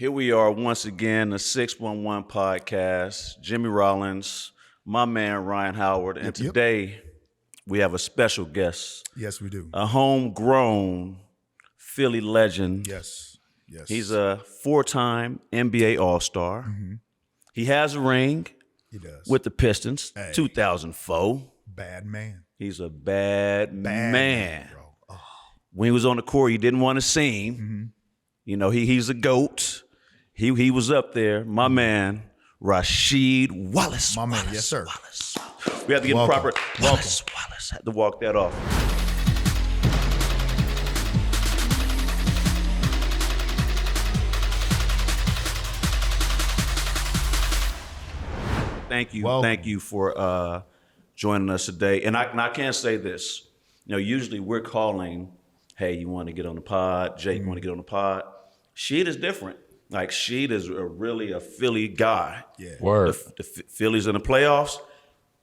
Here we are once again, the 611 podcast. Jimmy Rollins, my man Ryan Howard, and today we have a special guest. Yes, we do. A homegrown Philly legend. Yes. He's a four-time NBA All-Star. Mm-hmm. He has a ring. He does. With the Pistons, 2004. Bad man. He's a bad man. Bro. Oh. When he was on the court, you didn't want to see him. Mm-hmm. You know, he's a GOAT. He was up there. My man, Rasheed Wallace. My man, yes, sir. Wallace. We have to get the proper Wallace. Had to walk that off. Thank you. Welcome. Thank you for joining us today. And I can say this. You know, usually we're calling, hey, you want to get on the pod? Jake, want to get on the pod? Sheed is different. Like, Sheed is really a Philly guy. Yeah. Word. The Phillies in the playoffs,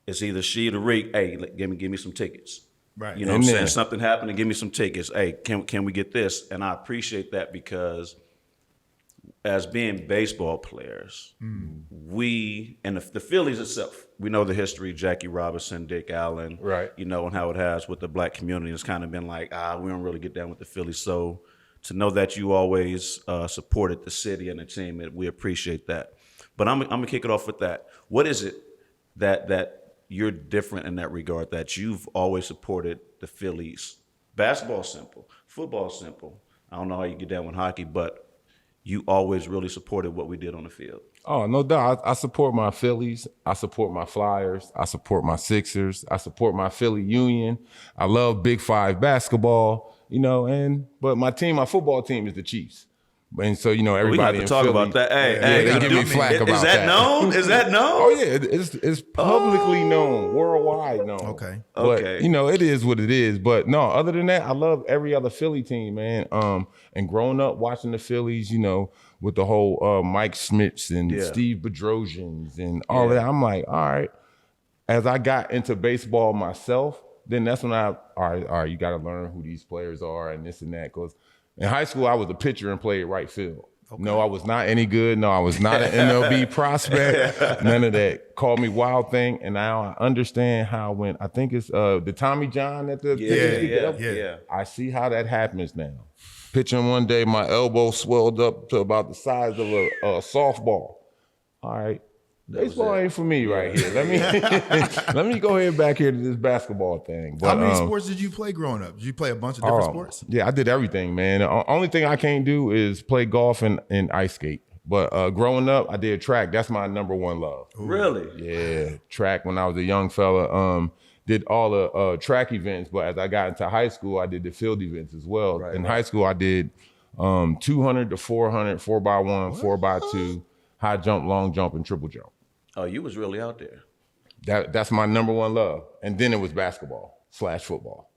it's either Sheed or Reek. Hey, give me some tickets. Right. You know what I'm saying? Something happened and give me some tickets. Hey, can we get this? And I appreciate that because as being baseball players, we, and the Phillies itself, we know the history, Jackie Robinson, Dick Allen, right? You know, and how it has with the black community. It's kind of been like, we don't really get down with the Phillies. So to know that you always supported the city and the team, we appreciate that. But I'm gonna kick it off with that. What is it that you're different in that regard, that you've always supported the Phillies? Basketball simple, football simple. I don't know how you get down with hockey, but you always really supported what we did on the field. Oh, no doubt. I support my Phillies. I support my Flyers. I support my Sixers. I support my Philly Union. I love Big Five basketball, you know, but my football team is the Chiefs. And so, you know, everybody we have to talk Philly, about that. Hey, they give me flack about that. Is that known? Is that known? Oh, yeah. It's publicly known, worldwide known. Okay. But, you know, it is what it is. But, no, other than that, I love every other Philly team, man. And growing up watching the Phillies, you know, with the whole Mike Schmitz and Steve Bedrosians and all that, I'm like, all right. As I got into baseball myself, then that's when all right, you got to learn who these players are and this and that. Because in high school, I was a pitcher and played right field. Okay. No, I was not any good. No, I was not an MLB prospect. None of that. Called me Wild Thing. And now I understand how when, I think it's the Tommy John at the Yeah. I see how that happens now. Pitching one day, my elbow swelled up to about the size of a softball. All right. Baseball ain't for me right here. Let me go ahead back here to this basketball thing. But, how many sports did you play growing up? Did you play a bunch of different sports? Yeah, I did everything, man. The only thing I can't do is play golf and ice skate. But growing up, I did track. That's my number one love. Ooh. Really? Yeah, track when I was a young fella. Did all the track events, but as I got into high school, I did the field events as well. In high school, I did 200 to 400, 4x1, 4x2, high jump, long jump, and triple jump. Oh, you was really out there. That's my number one love. And then it was basketball / football.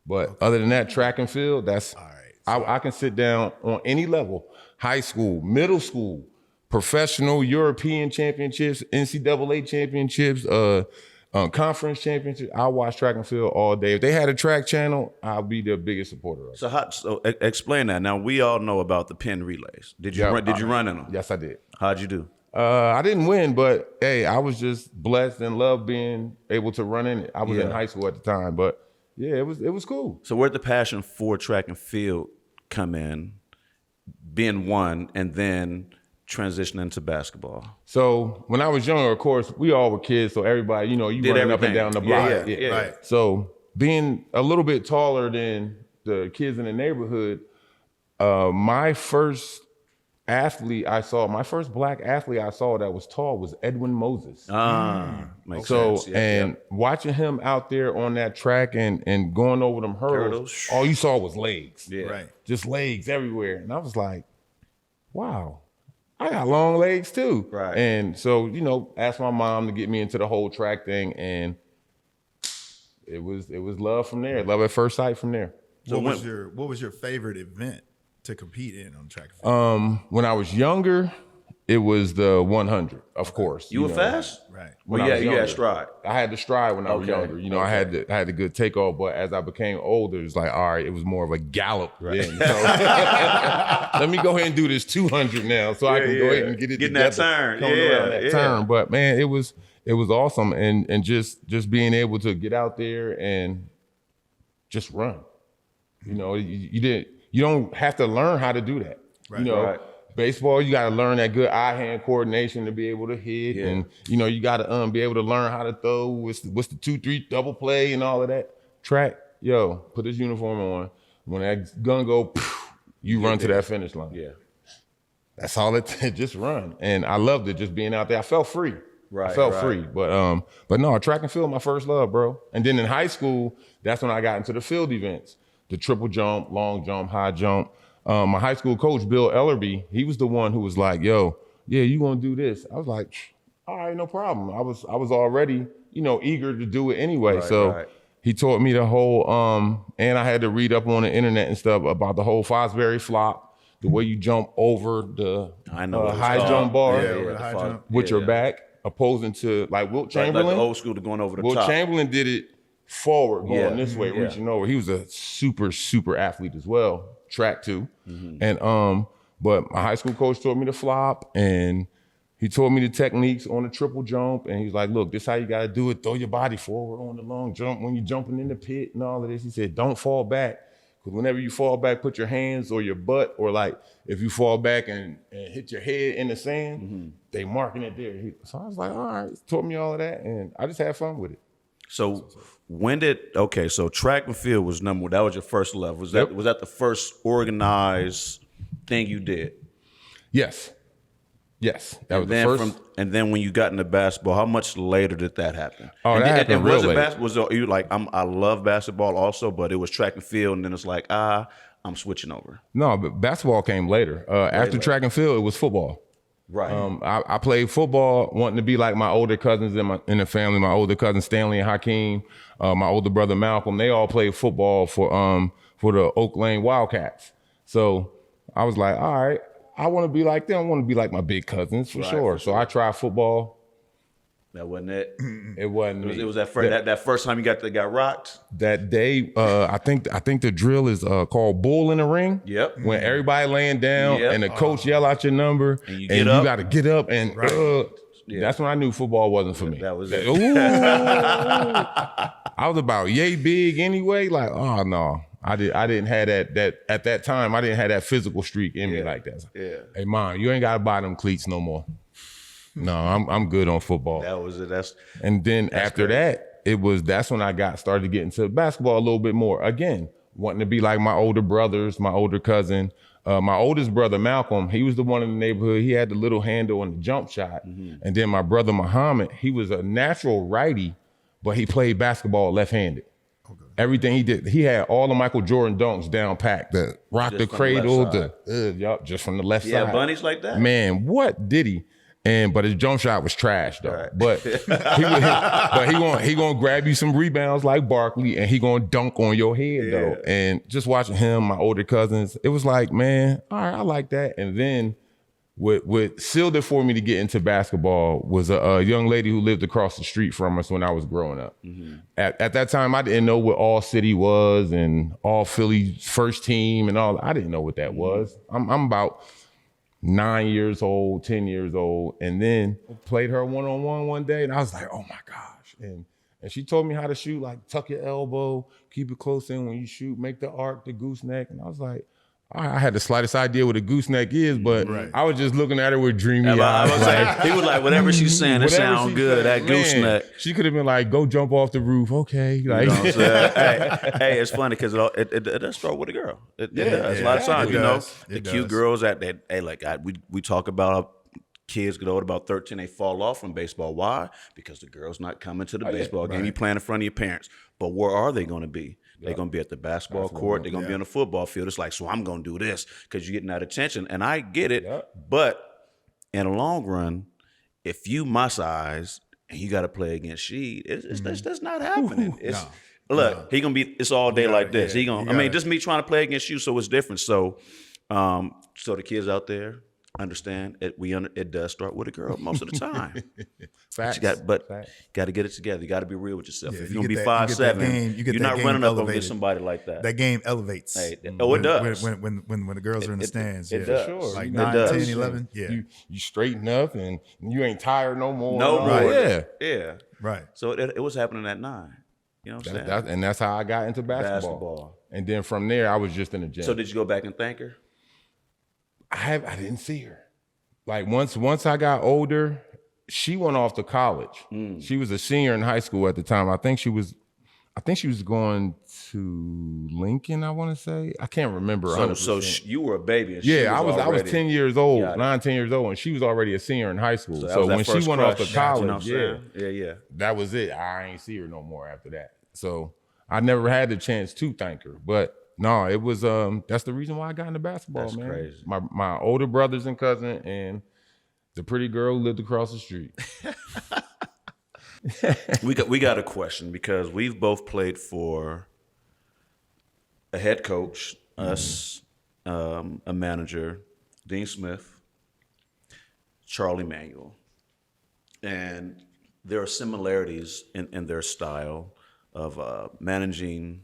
But other than that, track and field, that's all right. I can sit down on any level, high school, middle school, professional, European championships, NCAA championships, conference championships. I'll watch track and field all day. If they had a track channel, I'll be the biggest supporter of it. So explain that. Now, we all know about the pin relays. Did you run in them? Yes, I did. How'd you do? I didn't win, but hey, I was just blessed and loved being able to run in it. I was in high school at the time, but yeah, it was cool. So where'd the passion for track and field come in, being one, and then transition into basketball? So when I was younger, of course, we all were kids, so everybody, you know, you running up and down the block. Yeah. Right. So being a little bit taller than the kids in the neighborhood, my first black athlete I saw that was tall was Edwin Moses. Makes sense. And watching him out there on that track and going over them hurdles, all you saw was legs. Yeah. Right. Just legs everywhere. And I was like, wow, I got long legs too. Right. And so, you know, asked my mom to get me into the whole track thing, and it was love from there. Love at first sight from there. So what was your favorite event to compete in on track and field? When I was younger, it was the 100, of course. You were know. fast? Right. When Well, I yeah, was you had younger. stride. I had the stride when I was Okay, younger. You know, I had the good takeoff, but as I became older, it's like, all right, it was more of a gallop then. So let me go ahead and do this 200 now, so I can go ahead and get it Getting together. that turn. Coming around that turn. But man, it was awesome, and just being able to get out there and just run. You know, you don't have to learn how to do that. Right. You know. Right. Baseball, you got to learn that good eye-hand coordination to be able to hit, and you know you got to be able to learn how to throw. What's the 2-3 double play and all of that. Track, yo, put this uniform on. When that gun go, you run to that finish line. Yeah. That's all it. Just run, and I loved it. Just being out there, I felt free. Right. I felt free, but no, track and field, my first love, bro. And then in high school, that's when I got into the field events, the triple jump, long jump, high jump. My high school coach, Bill Ellerby, he was the one who was like, yo, yeah, you gonna do this. I was like, all right, no problem. I was already, you know, eager to do it anyway. He taught me the whole, and I had to read up on the internet and stuff about the whole Fosbury flop, the way you jump over the high jump bar with your back, opposing to like Wilt Chamberlain. Like the old school to going over the top. Wilt Chamberlain did it forward, going this way, reaching over. He was a super athlete as well. Track too. And but my high school coach taught me to flop, and he taught me the techniques on the triple jump, and he's like, look, this is how you gotta do it. Throw your body forward on the long jump when you're jumping in the pit and all of this. He said, don't fall back. Because whenever you fall back, put your hands or your butt, or like if you fall back and hit your head in the sand, they marking it there. So I was like, all right, he taught me all of that, and I just had fun with it. So so track and field was number one. That was your first love. Was that the first organized thing you did? Yes. That was the first. And then when you got into basketball, how much later did that happen? Oh, that happened real late. Was you like, I love basketball also, but it was track and field, and then it's like, I'm switching over. No, but basketball came later. After track and field, it was football. Right. I played football, wanting to be like my older cousins in the family. My older cousin Stanley and Hakeem, my older brother Malcolm. They all played football for the Oak Lane Wildcats. So I was like, all right, I want to be like them. I want to be like my big cousins for sure. So I tried football. That wasn't it. It wasn't. It was that first time you got rocked. That day, I think the drill is called bull in the ring. Yep. When everybody laying down and the coach yell out your number, and you got to get up and. That's when I knew football wasn't for me. That was it. I was about yay big anyway. Like, oh no, I didn't have that at that time. I didn't have that physical streak in me like that. Yeah. Hey, Mom, you ain't gotta buy them cleats no more. No, I'm good on football. That was it. And then after that, that's when I started to get into basketball a little bit more. Again, wanting to be like my older brothers, my older cousin. My oldest brother, Malcolm, he was the one in the neighborhood. He had the little handle on the jump shot. And then my brother, Muhammad, he was a natural righty, but he played basketball left-handed. Okay. Everything he did, he had all the Michael Jordan dunks down packed, the rock just the cradle, just from the left side. Yeah, bunnies like that? Man, what did he? But his jump shot was trash though. Right. But he gonna grab you some rebounds like Barkley, and he gonna dunk on your head though. And just watching him, my older cousins, it was like, man, all right, I like that. And then what sealed it for me to get into basketball was a young lady who lived across the street from us when I was growing up. At that time, I didn't know what All City was and All Philly first team and all. I didn't know what that was. I'm about 9 years old, 10 years old, and then played her one-on-one one day, and I was like, oh my gosh. And she told me how to shoot, like tuck your elbow, keep it close in when you shoot, make the arc, the gooseneck. And I was like, I had the slightest idea what a gooseneck is, but I was just looking at her with dreamy eyes. He was like, whatever she's saying, it sounds good, that gooseneck. She could have been like, go jump off the roof, okay. Like, you know what I'm saying? hey, it's funny because it does start with a girl. It does. A lot of times, you know, the cute girls we talk about kids get old about 13, they fall off from baseball. Why? Because the girl's not coming to the baseball game. You playing in front of your parents. But where are they going to be? They're going to be at the basketball court. They're going to be on the football field. It's like, so I'm going to do this because you're getting that attention. And I get it. But in the long run, if you my size and you got to play against she, that's not happening. Look, he going to be, it's all day like this. Just me trying to play against you, so it's different. So the kids out there, understand it. It does start with a girl most of the time. Facts. But Facts. got to get it together. You got to be real with yourself. Yeah, if you you're gonna get be that- you get that 5'7", game- you get you're that not game running up and get elevated. somebody like that. That game elevates. Hey, it when, does. When the girls are in the stands. it yeah. does. Sure. Like You 9, does. 10, 11. Yeah. You straighten up and you ain't tired no more. No and all more. that. Yeah. Yeah. Right. So it was happening at 9. You know what I'm saying? And that's how I got into basketball. And then from there, I was just in the gym. So did you go back and thank her? I didn't see her. Like once I got older, she went off to college. She was a senior in high school at the time. I think she was going to Lincoln, I want to say. I can't remember. So you were a baby. And she I was already, 10 years old, Got it. 9, 10 years old, and she was already a senior in high school. that So was that when she first went off to crush, college, you know what I'm saying? Yeah. that was it. I ain't see her no more after that. So I never had the chance to thank her. But no, it was that's the reason why I got into basketball, That's man. crazy. My older brothers and cousin and the pretty girl who lived across the street. We got a question because we've both played for a head coach, us, a manager, Dean Smith, Charlie Manuel, and there are similarities in their style of managing.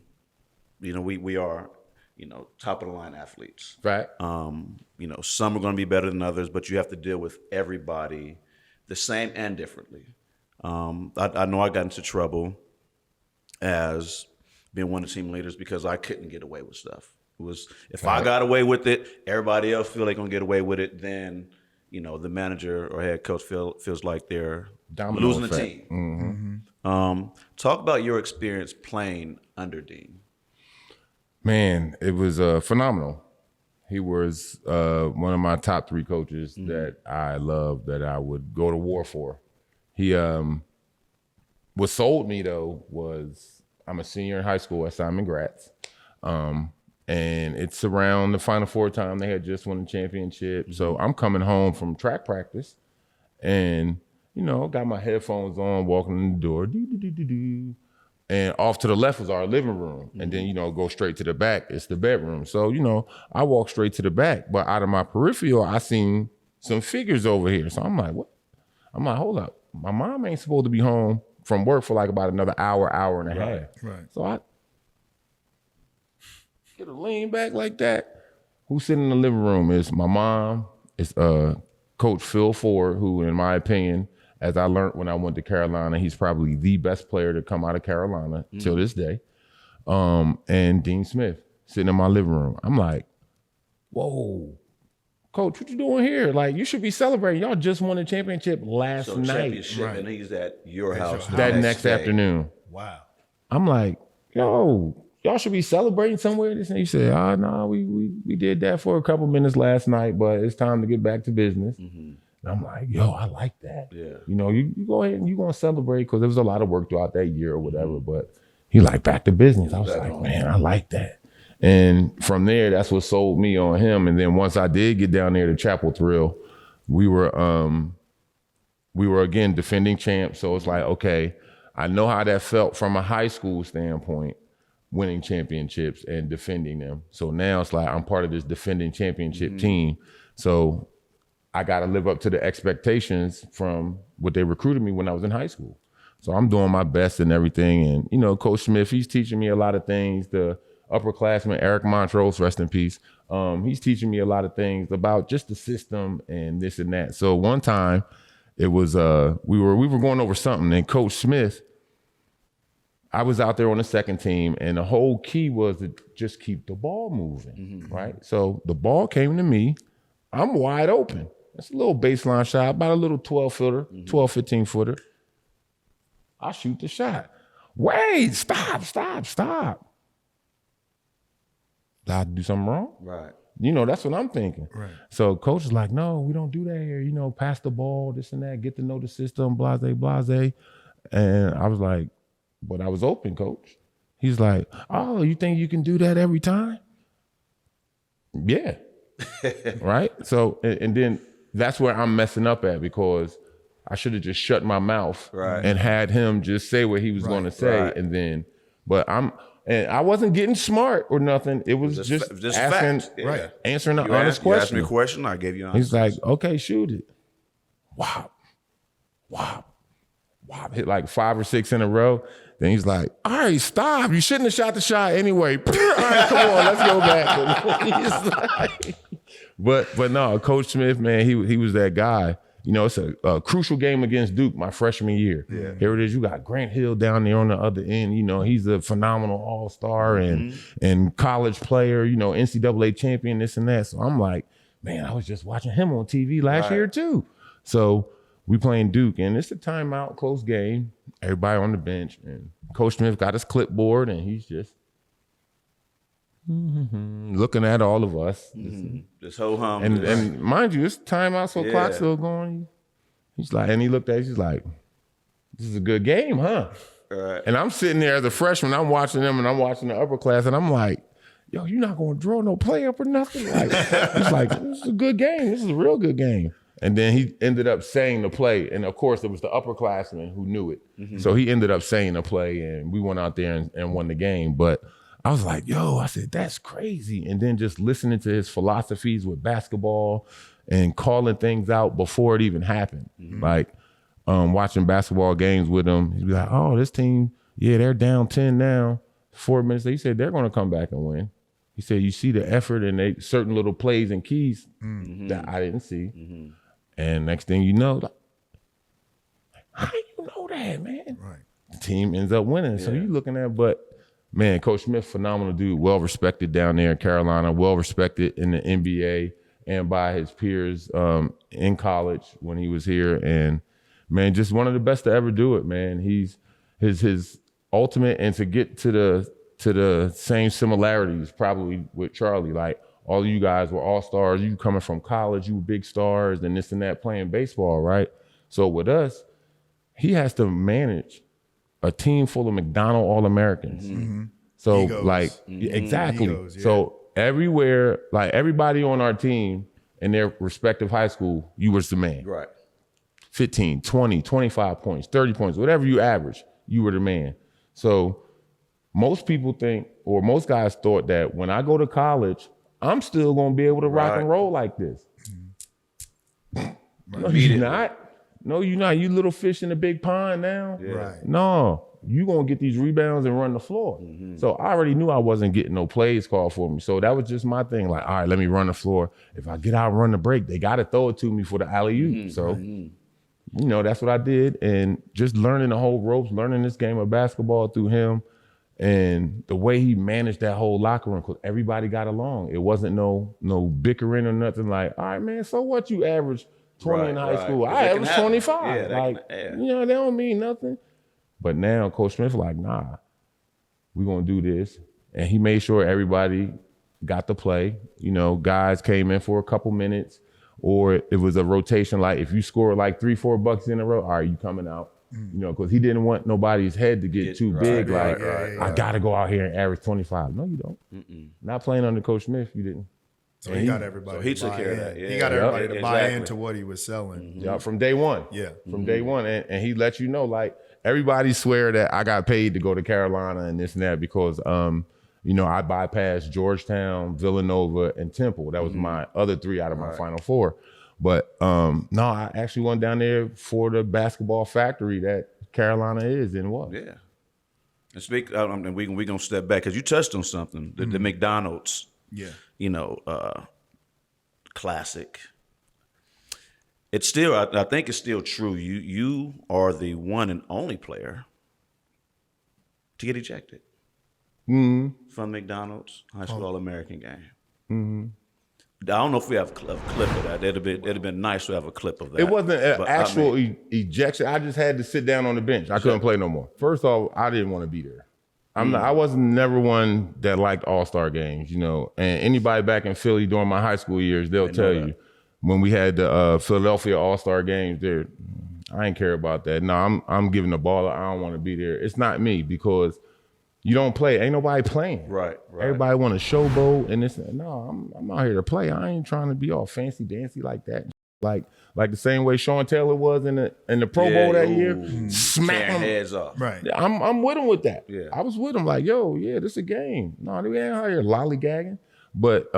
You know, we are, top of the line athletes. Fact. Some are going to be better than others, but you have to deal with everybody the same and differently. I know I got into trouble as being one of the team leaders because I couldn't get away with stuff. It was if I got away with it, everybody else feel they're gonna get away with it. Then the manager or head coach feels like they're Domino losing the effect. team. Talk about your experience playing under Dean. Man, it was phenomenal. He was one of my top 3 coaches that I loved, that I would go to war for. He, what sold me though was I'm a senior in high school at Simon Gratz, and it's around the Final Four time. They had just won the championship, so I'm coming home from track practice, and got my headphones on, walking in the door, do. And off to the left was our living room. And then, go straight to the back, it's the bedroom. So, I walked straight to the back, but out of my peripheral, I seen some figures over here. So I'm like, what? I'm like, hold up. My mom ain't supposed to be home from work for like about another hour and a half. Right. So I get a lean back like that. Who's sitting in the living room is my mom. It's Coach Phil Ford, who, in my opinion, as I learned when I went to Carolina, he's probably the best player to come out of Carolina till this day. And Dean Smith sitting in my living room. I'm like, whoa, Coach, what you doing here? Like, you should be celebrating. Y'all just won a championship last night. Championship, Right. and he's at your house That next day. afternoon. Wow. I'm like, yo, y'all should be celebrating somewhere. And he said, no, we did that for a couple minutes last night, but it's time to get back to business. And I'm like, yo, I like that. Yeah. You go ahead and you're going to celebrate because there was a lot of work throughout that year or whatever. But he like, back to business. I was like, man, I like that. And from there, that's what sold me on him. And then once I did get down there to Chapel Thrill, we were again defending champs. So it's like, okay, I know how that felt from a high school standpoint, winning championships and defending them. So now it's like I'm part of this defending championship team. So I got to live up to the expectations from what they recruited me when I was in high school. So I'm doing my best and everything. And, Coach Smith, he's teaching me a lot of things. The upperclassman, Eric Montrose, rest in peace. He's teaching me a lot of things about just the system and this and that. So one time it was, we were going over something, and Coach Smith, I was out there on the second team, and the whole key was to just keep the ball moving, right? So the ball came to me. I'm wide open. It's a little baseline shot, about a little 12-footer, 12, 15-footer. I shoot the shot. Wait, stop. Did I do something wrong? Right. That's what I'm thinking. Right. So coach is like, no, we don't do that here. Pass the ball, this and that, get to know the system, blase. And I was like, but I was open, coach. He's like, oh, you think you can do that every time? Yeah. Right? So, and then that's where I'm messing up at, because I should have just shut my mouth Right. and had him just say what he was going to say. Right. And then, but I'm And I wasn't getting smart or nothing. It was just asking, fact. Yeah. Right. answering an You honest asked, you asked question. me a question, I gave you an He's honest like, okay, shoot it. Wow. Hit like 5 or 6 in a row. Then he's like, all right, stop. You shouldn't have shot the shot anyway. All right, come on, let's go back. He's like, but no, Coach Smith, man, he was that guy. You know, it's a crucial game against Duke my freshman year. Yeah. Here it is. You got Grant Hill down there on the other end. You know, he's a phenomenal all-star and college player, you know, NCAA champion, this and that. So I'm like, man, I was just watching him on TV last year too. So we playing Duke, and it's a timeout, close game. Everybody on the bench, and Coach Smith got his clipboard, and he's just looking at all of us. Just ho hum. And mind you, it's timeout, so clock's still going. He's like, and he looked at us, he's like, this is a good game, huh? Right. And I'm sitting there as a freshman, I'm watching them, and I'm watching the upper class, and I'm like, yo, you're not going to draw no play up or nothing? Like, he's like, this is a good game. This is a real good game. And then he ended up saying the play. And of course, it was the upperclassmen who knew it. So he ended up saying the play, and we went out there and won the game. But I was like, yo, I said, that's crazy. And then just listening to his philosophies with basketball and calling things out before it even happened. Like watching basketball games with him, he'd be like, oh, this team, yeah, they're down 10 now. 4 minutes later, he said, they're going to come back and win. He said, you see the effort and they certain little plays and keys that I didn't see. And next thing you know, like, how you know that, man? Right. The team ends up winning. So you looking at, but man, Coach Smith, phenomenal dude, well respected down there in Carolina, well respected in the NBA and by his peers in college when he was here. And man, just one of the best to ever do it, man. He's his ultimate, and to get to the same similarities probably with Charlie, like all of you guys were all-stars, you coming from college, you were big stars and this and that playing baseball, right? So with us, he has to manage a team full of McDonald All-Americans. So Egos. like, exactly. Egos, yeah. So everywhere, like everybody on our team in their respective high school, you was the man. Right. 15, 20, 25 points, 30 points, whatever you average, you were the man. So most people think, or most guys thought that when I go to college, I'm still gonna be able to rock and roll like this. No, you're not. No, you're not. You little fish in a big pond now. Yeah. Right. No, you gonna get these rebounds and run the floor. So I already knew I wasn't getting no plays called for me. So that was just my thing. Like, all right, let me run the floor. If I get out and run the break, they gotta throw it to me for the alley-oop. So, you know, that's what I did. And just learning the whole ropes, learning this game of basketball through him, and the way he managed that whole locker room, because everybody got along. It wasn't no bickering or nothing. Like, all right, man, so what, you average 20 in high school? 'Cause I that can average happen. 25. Yeah, that like, can- you know, that don't mean nothing. But now Coach Smith like, nah, we're gonna do this. And he made sure everybody got to play. You know, guys came in for a couple minutes, or it was a rotation. Like if you score like 3-4 bucks in a row, all right, you coming out. You know, because he didn't want nobody's head to get too big. Like, I got to go out here and average 25. No, you don't. Not playing under Coach Smith, you didn't. So he got everybody. So he to took buy care of in. that, yeah. He got everybody to buy Exactly. into what he was selling. Yeah, from day one. Yeah. From day one. And he let you know, like, everybody swear that I got paid to go to Carolina and this and that because, you know, I bypassed Georgetown, Villanova, and Temple. That was my other 3 out of my Final 4. But no, I actually went down there for the basketball factory that Carolina is and was. Yeah. And speak, and we gonna step back because you touched on something. The McDonald's, Yeah. you know, classic. It's still, I think it's still true. You are the one and only player to get ejected from McDonald's High School All-American game. I don't know if we have a clip of that. It'd have been nice to have a clip of that. It wasn't an But, actual ejection. I just had to sit down on the bench. I couldn't play no more. First off, I didn't want to be there. I wasn't never one that liked All-Star games, you know. And anybody back in Philly during my high school years, they'll tell you when we had the Philadelphia All-Star games there, I ain't care about that. No, I'm giving the ball. I don't want to be there. It's not me because you don't play. Ain't nobody playing. Right. Everybody want to showboat and this. No, I'm out here to play. I ain't trying to be all fancy dancy like that. like the same way Sean Taylor was in the Pro Bowl that year, smack tearing him. heads off. Right. I'm with him with that. Yeah. I was with him like, yo, yeah, this is a game. No, we ain't out here lollygagging. But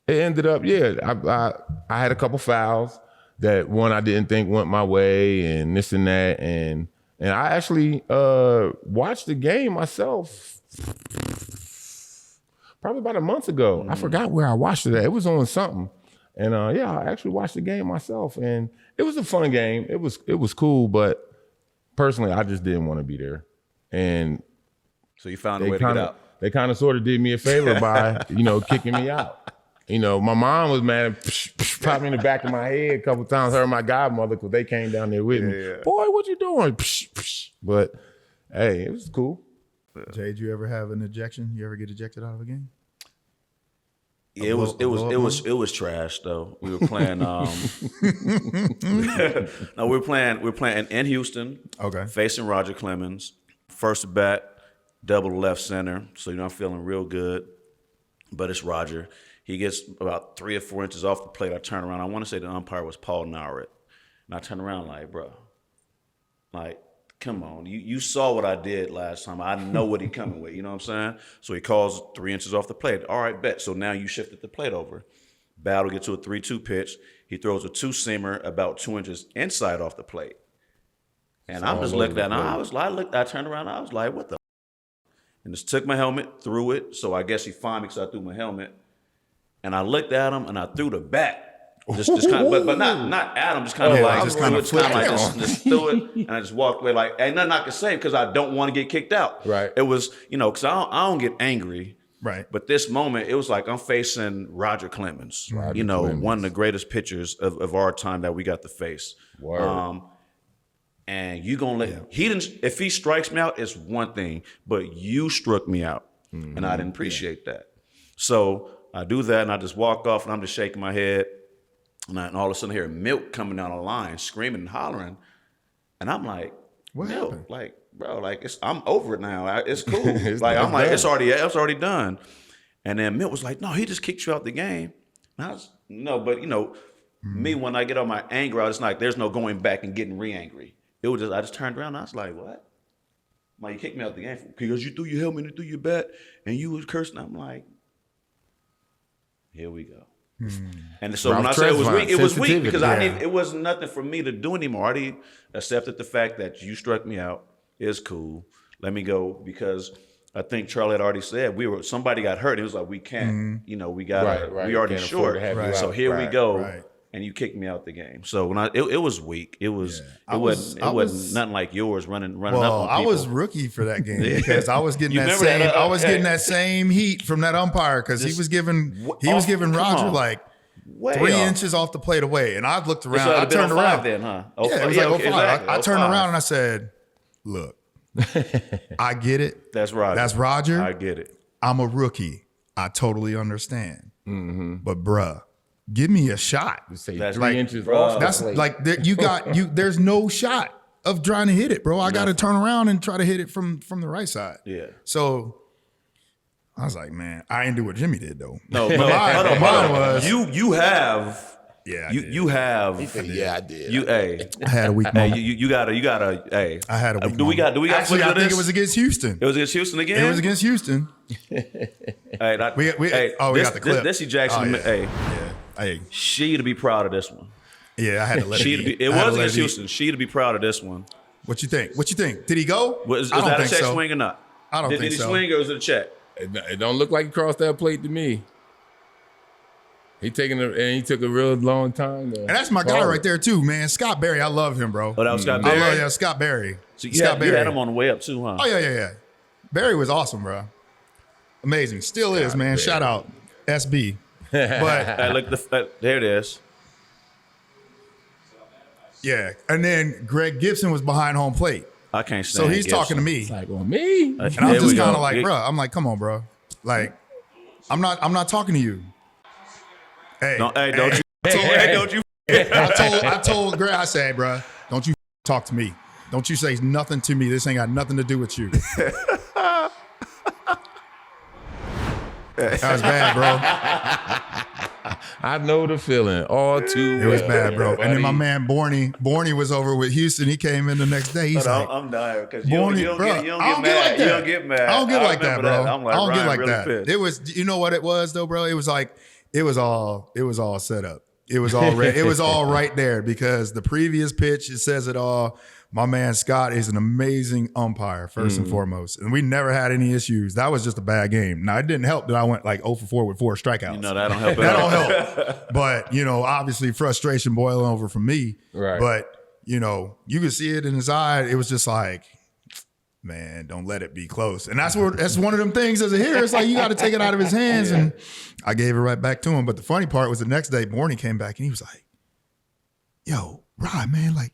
it ended up, I had a couple fouls that one I didn't think went my way and this and that. And I actually watched the game myself probably about a month ago. I forgot where I watched it at. It was on something. And I actually watched the game myself. And it was a fun game. It was cool, but personally, I just didn't want to be there. And So you found a way to get out. they kind of sort of did me a favor by, kicking me out. My mom was mad, popped me in the back of my head a couple times, her and my godmother, because they came down there with me. Yeah. Boy, what you doing? But hey, it was cool. Jay, did you ever have an ejection? You ever get ejected out of a game? Yeah, it was trash though. We were playing no, we were playing in Houston. Okay. Facing Roger Clemens. First bat, double left center. So I'm feeling real good. But it's Roger. He gets about 3 or 4 inches off the plate. I turn around. I want to say the umpire was Paul Narrett. And I turn around like, bro, like, come on. You saw what I did last time. I know what he coming with. You know what I'm saying? So he calls 3 inches off the plate. All right, bet. So now you shifted the plate over. Battle gets to a 3-2 pitch. He throws a 2-seamer about 2 inches inside off the plate. And I'm just looking at it. I turned around. I was like, what the? And just took my helmet, threw it. So I guess he fined me because I threw my helmet. And I looked at him and I threw the bat. Just kind of, but not at him, just kind of just threw it, and I just walked away like, ain't nothing I can say because I don't want to get kicked out. Right. It was, because I don't get angry. Right. But this moment, it was like I'm facing Roger Clemens, Clemens. one of the greatest pitchers of our time that we got to face. Word. And you gonna let he didn't. If he strikes me out, it's one thing, but you struck me out, and I didn't appreciate that. So I do that, and I just walk off, and I'm just shaking my head. And all of a sudden, I hear Milk coming down the line, screaming and hollering. And I'm like, What Milk, happened? like, bro, like, I'm over it now. It's cool. It's it's already done. And then Milk was like, no, he just kicked you out the game. And I was, no, but, me, when I get on my anger, I was like, there's no going back and getting re-angry. It was just, I just turned around, and I was like, what? Like, you kicked me out the game because you threw your helmet and threw your bat, and you was cursing. I'm like, here we go. And so when I said it was weak because it wasn't nothing for me to do anymore. I already accepted the fact that you struck me out. It's cool. Let me go because I think Charlie had already said somebody got hurt. It was like we can't, we got we already short. So here we go. Right. And you kicked me out the game. So when it was weak. It wasn't nothing like yours running up on people. I was rookie for that game because I was getting getting that same heat from that umpire because he was giving Roger like way 3 off. inches off the plate away, and I looked around. So I turned around. then, huh? Yeah, it was like 05. Exactly. I turned around and I said, "Look, I get it. That's Roger. That's Roger. I get it. I'm a rookie. I totally understand. But bruh, give me a shot. Say That's 3 like, inches bro, off. That's like there's no shot of trying to hit it, bro. I got to turn around and try to hit it from the right side. Yeah. So I was like, man, I didn't do what Jimmy did though. No, mine was you have. Yeah, you have. Yeah, I did. I had a weak moment. You gotta. Hey, I had a weak do we got? Actually, footage I of think this? it was against Houston. It was against Houston again. It was against Houston. Hey, We got the clip. This ejection. Oh, yeah. Hey, Hey, she to be proud of this one. yeah, I had to let She it to eat. be. It I had to was let against it eat. Houston. She to be proud of this one. What you think? Did he go? Was I don't that a think check so. swing or not? I don't Did think he so. swing or was it a check? It don't look like he crossed that plate to me. He took a real long time. And that's my guy right there too, man. Scott Berry, I love him, bro. Oh, that was Scott I Berry. love Scott Berry. So you Scott Berry. had him on the way up too, huh? Oh yeah. Barry was awesome, bro. Amazing. Still is, man. Berry. Shout out SB. But Hey, look, there it is. yeah, and then Greg Gibson was behind home plate, I can't so stand he's Gibson. talking to me, It's like, on me? and I'm There just we kind go. of like, Yeah. bro. I'm like, come on, bro. Like, I'm not talking to you. Hey, Don't you? Don't you? I told Greg, I said, bro, don't you talk to me. Don't you say nothing to me. This ain't got nothing to do with you. That was bad, bro. I know the feeling all too well. It was bad, bro. Everybody. And then my man Borny was over with Houston. He came in the next day. He's like, I'm dying because you Borny, don't bro, get I don't get mad. like that. You don't get mad. I don't get like that, bro. I'm like, I don't get Ryan like really that. pissed. It was, you know what it was though, bro? It was like, it was all set up. It was all it was all right there because the previous pitch, it says it all. My man Scott is an amazing umpire, first and foremost. And we never had any issues. That was just a bad game. Now, it didn't help that I went like 0 for 4 with 4 strikeouts. You know, that don't help. That don't help. But, you know, obviously frustration boiling over from me. Right. But, you know, you could see it in his eye. It was just like, man, don't let it be close. And that's one of them things as a hitter. It's like you got to take it out of his hands. Yeah. And I gave it right back to him. But the funny part was the next day, Borny came back and he was like, yo, Rod, man, like,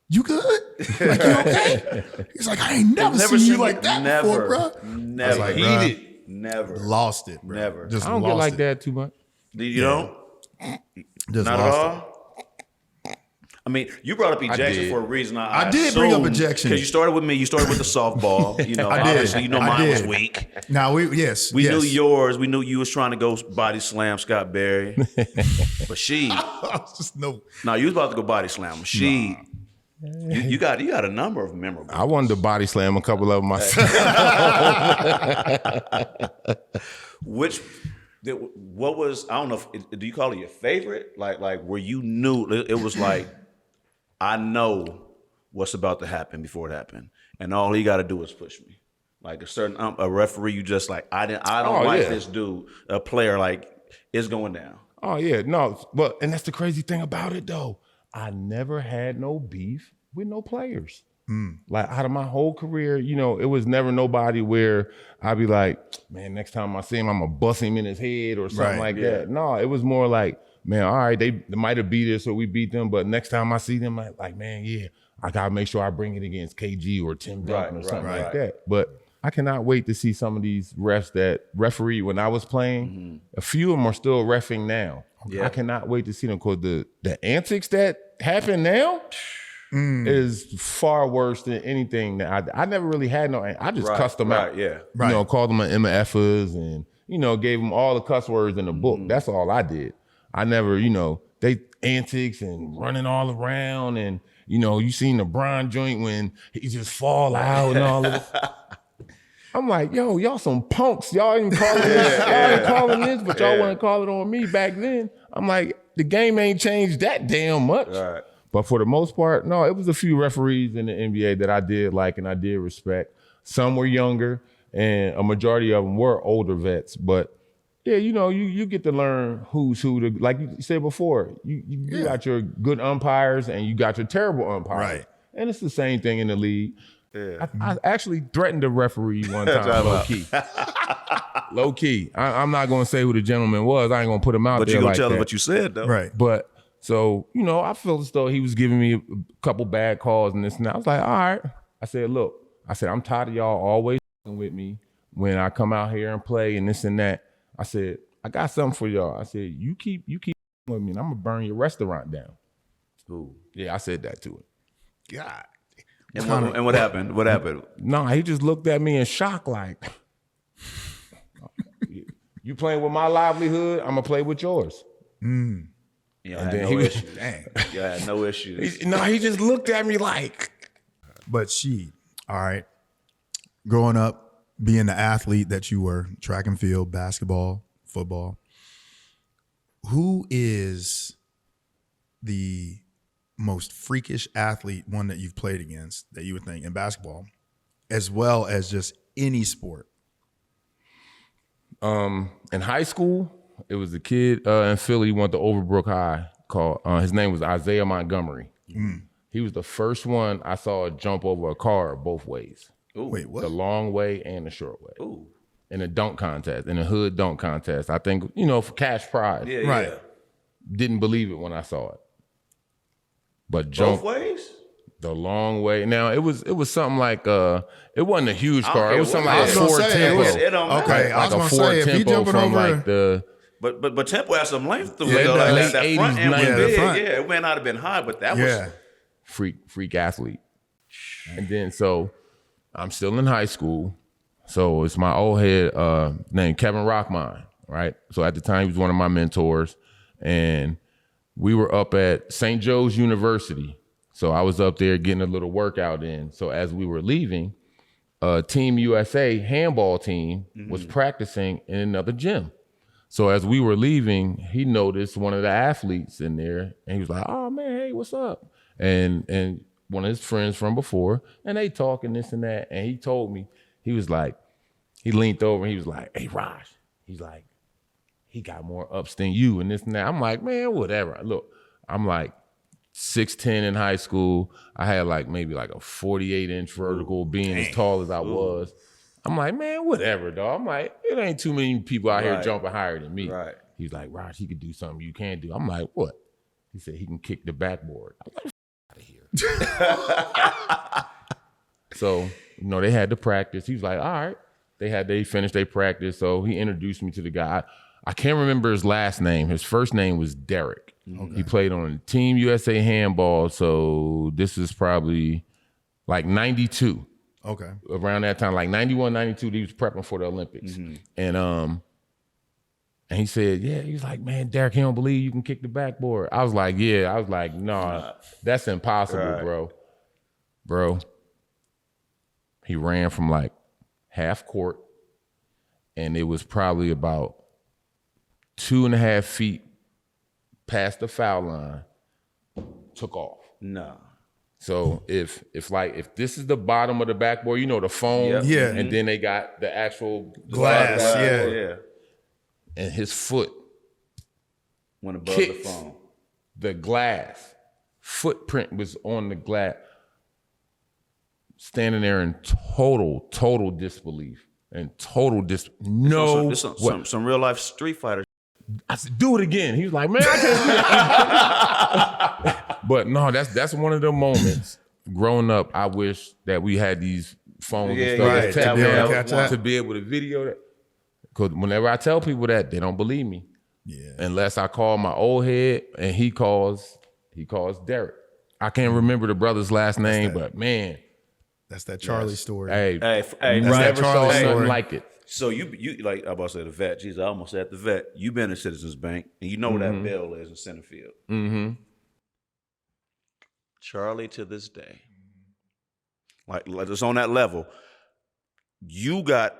you good? Like, you okay? He's like, I ain't never seen you like that before, bro. Never. Like, Heated. Never. Lost it, bro. Never. Just I don't get like that too much. You don't? Just Not lost at all? I mean, you brought up ejection for a reason. I did bring up ejection. Because you started with me. You started with the softball. You know, I did. obviously, you know mine was weak. Now, we knew yours. We knew you was trying to go body slam Scott Berry. But she. No, you was about to go body slam. She. You got a number of memorable. I wanted to body slam a couple of them myself. What was, I don't know, do you call it your favorite? Like where you knew, it was like, I know what's about to happen before it happened. And all he got to do is push me. Like a referee, you just like, I don't like this dude, a player, like, it's going down. Oh, yeah, no. But, and that's the crazy thing about it, though. I never had no beef with no players. Like out of my whole career, you know, it was never nobody where I'd be like, man, next time I see him, I'm gonna bust him in his head or something like that. No, it was more like, man, all right, they might have beat us or we beat them, but next time I see them, like, man, yeah, I gotta make sure I bring it against KG or Tim Duncan or something like that. But I cannot wait to see some of these refs that referee when I was playing. A few of them are still reffing now. Yeah. I cannot wait to see them because the antics that happen now is far worse than anything that I never really had no. I just cussed them out. You know, called them an MFers and, you know, gave them all the cuss words in the book. That's all I did. I never, you know, they antics and running all around and, you know, you seen the Bron joint when he just fall out and all of this. I'm like, yo, y'all some punks. Y'all ain't calling this. Y'all ain't calling this, but y'all want to call it on me back then. I'm like, the game ain't changed that damn much. Right. But for the most part, no, it was a few referees in the NBA that I did like and I did respect. Some were younger and a majority of them were older vets. But yeah, you know, you get to learn who's who. Like you said before, you got your good umpires and you got your terrible umpires. Right. And it's the same thing in the league. Yeah. I actually threatened a referee one time, low key. Low key. I'm not going to say who the gentleman was. I ain't going to put him out there. But you going to like tell him that. what you said, though. Right. But so, you know, I felt as though he was giving me a couple bad calls and this and that. I was like, all right. I said, look, I'm tired of y'all always with me when I come out here and play and this and that. I said, I got something for y'all. I said, you keep with me and I'm going to burn your restaurant down. Ooh. Yeah, I said that to him. God. And what happened? What happened? No, he just looked at me in shock like, you playing with my livelihood, I'm going to play with yours. You had no issues. Dang. You had no issues. He just looked at me like. But all right, growing up, being the athlete that you were, track and field, basketball, football, who is the most freakish athlete, one that you've played against that you would think in basketball, as well as just any sport? In high school, it was a kid in Philly, went to Overbrook High, called his name was Isaiah Montgomery. He was the first one I saw jump over a car both ways. Ooh. Wait, what? The long way and the short way. Ooh. In a dunk contest, in a hood dunk contest. I think, you know, for cash prize. Yeah, right. Yeah. Didn't believe it when I saw it. But both ways? The long way. Now it was something like it wasn't a huge car. It was something like a Ford Tempo. It don't matter. Okay, I was like a gonna Ford say, if you Tempo jumping from over, like the. But Tempo has some length to it. Yeah, Though. the Like, late that front 80s, end was 90s. big. front. Yeah, it may not have been high, but that was freak athlete. And then so I'm still in high school. So it's my old head named Kevin Rockmine, right? So at the time he was one of my mentors. and we were up at St. Joe's University. So I was up there getting a little workout in. So as we were leaving, Team USA handball team was practicing in another gym. So as we were leaving, he noticed one of the athletes in there, and he was like, "Oh man, hey, what's up?" And one of his friends from before, and they talking this and that, and he told me, he was like, he leaned over and he was like, "Hey Raj," he's like, "he got more ups than you," and this and that. I'm like, man, whatever. Look, I'm like 6'10" in high school. I had like maybe like a 48-inch vertical, being as tall as I was. I'm like, man, whatever, dog. I'm like, it ain't too many people out here jumping higher than me. Right. He's like, Raj, he could do something you can't do. I'm like, what? He said he can kick the backboard. I'm like, out of here. So, they had to practice. He was like, all right. They finished their practice. So he introduced me to the guy. I can't remember his last name. His first name was Derek. Okay. He played on Team USA handball. So this is probably like 92. Okay. Around that time, like 91, 92, he was prepping for the Olympics. And he said, yeah, he was like, man, Derek, he don't believe you can kick the backboard. I was like, yeah. I was like, nah, that's impossible, bro. He ran from like half court, and it was probably about 2.5 feet past the foul line, took off. No. So if this is the bottom of the backboard, the foam, Yeah. and then they got the actual Glass, Yeah. and his foot Went above kicked the phone. the glass. Footprint was on the glass. Standing there in total disbelief and no. This some real life Street Fighter. I said, do it again. He was like, man, I can't. But no, that's one of the moments. Growing up, I wish that we had these phones and stuff right. to be able to video that. Because whenever I tell people that, they don't believe me. Yeah. Unless I call my old head and he calls Derek. I can't remember the brother's last name, but man. That's that Charlie story. Hey, That's never that saw Charlie something story. like it. So you like I about to say the vet. Jeez, I almost said the vet. You've been at Citizens Bank, and you know where that bell is in center field. Mm-hmm. Charlie, to this day, like it's on that level. You got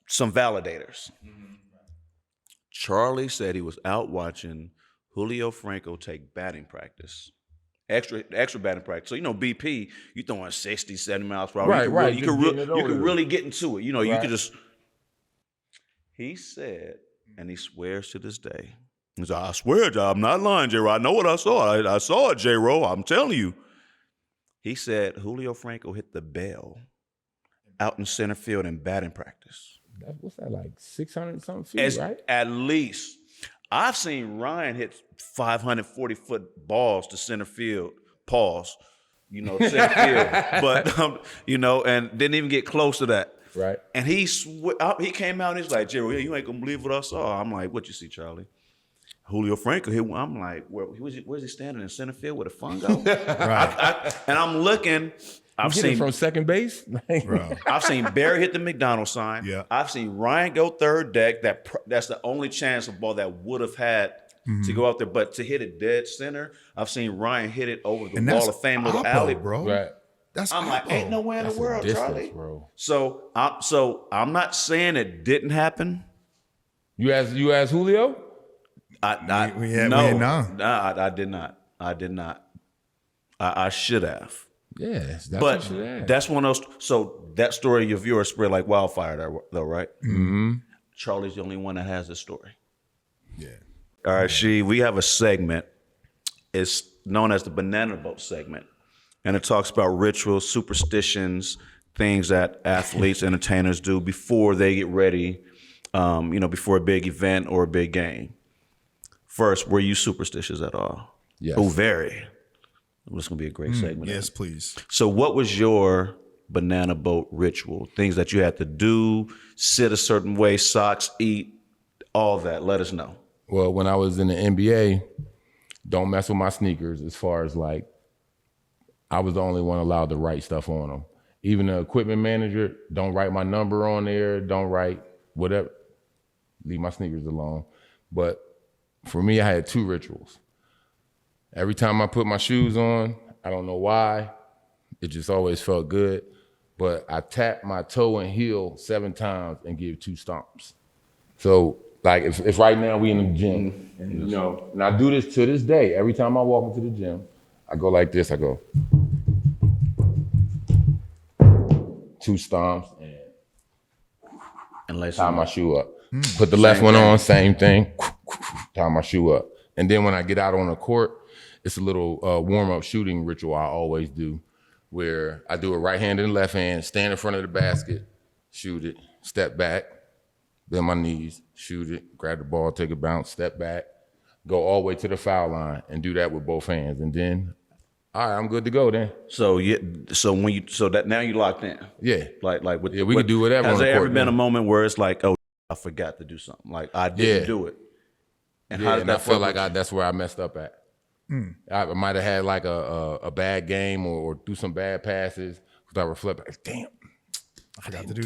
some validators. Charlie said he was out watching Julio Franco take batting practice. Extra batting practice. So, BP, you throwing 60, 70 miles per hour. Right. You can really get into it. You could just. He said, and he swears to this day, he said, I swear, I'm not lying, J-Ro. I know what I saw. I saw it, J-Ro. I'm telling you. He said Julio Franco hit the bell out in center field in batting practice. What's that, like 600 something feet, right? At least. I've seen Ryan hit 540-foot balls to center field. Pause. Center field. But, and didn't even get close to that. Right. And he came out and he's like, Jerry, you ain't going to believe what I saw. I'm like, what you see, Charlie? Julio Franco hit one. I'm like, where's he standing in center field with a fungo? Right. And I'm looking. I've seen from second base. Bro. I've seen Barry hit the McDonald's sign. Yeah. I've seen Ryan go third deck. That's the only chance of ball that would have had to go out there. But to hit it dead center, I've seen Ryan hit it over the Wall of Fame little alley, bro. Right. I'm like, ain't no way in the world, distance, Charlie. bro. So I'm not saying it didn't happen. You asked Julio? I did not. I should have. Yes, But that's one of those. So that story of yours spread like wildfire, though, right? Mm-hmm. Charlie's the only one that has this story. Yeah. All right, we have a segment. It's known as the Banana Boat segment, and it talks about rituals, superstitions, things that athletes, entertainers do before they get ready. Before a big event or a big game. First, were you superstitious at all? Yes. Oh, very. This is going to be a great segment. Yes, please. So what was your banana boat ritual? Things that you had to do, sit a certain way, socks, eat, all that. Let us know. Well, when I was in the NBA, don't mess with my sneakers as far as like, I was the only one allowed to write stuff on them. Even the equipment manager, don't write my number on there. Don't write whatever. Leave my sneakers alone. But for me, I had 2 rituals. Every time I put my shoes on, I don't know why, it just always felt good, but I tap my toe and heel 7 times and give 2 stomps. So like if right now we in the gym, and you know, and I do this to this day, every time I walk into the gym, I go like this, I go 2 stomps and tie my shoe up. Put the left one on, same thing, tie my shoe up. And then when I get out on the court, it's a little warm-up shooting ritual I always do, where I do it right hand and left hand, stand in front of the basket, shoot it, step back, bend my knees, shoot it, grab the ball, take a bounce, step back, go all the way to the foul line, and do that with both hands. And then, all right, I'm good to go then. So that now you locked in. Yeah. Like with we can do whatever on Has the there ever court been now. a moment where it's like, oh, I forgot to do something, like I didn't do it, and how did that I feel work? like that's where I messed up at. I might have had like a bad game or do some bad passes, because I reflect like, damn, I forgot to do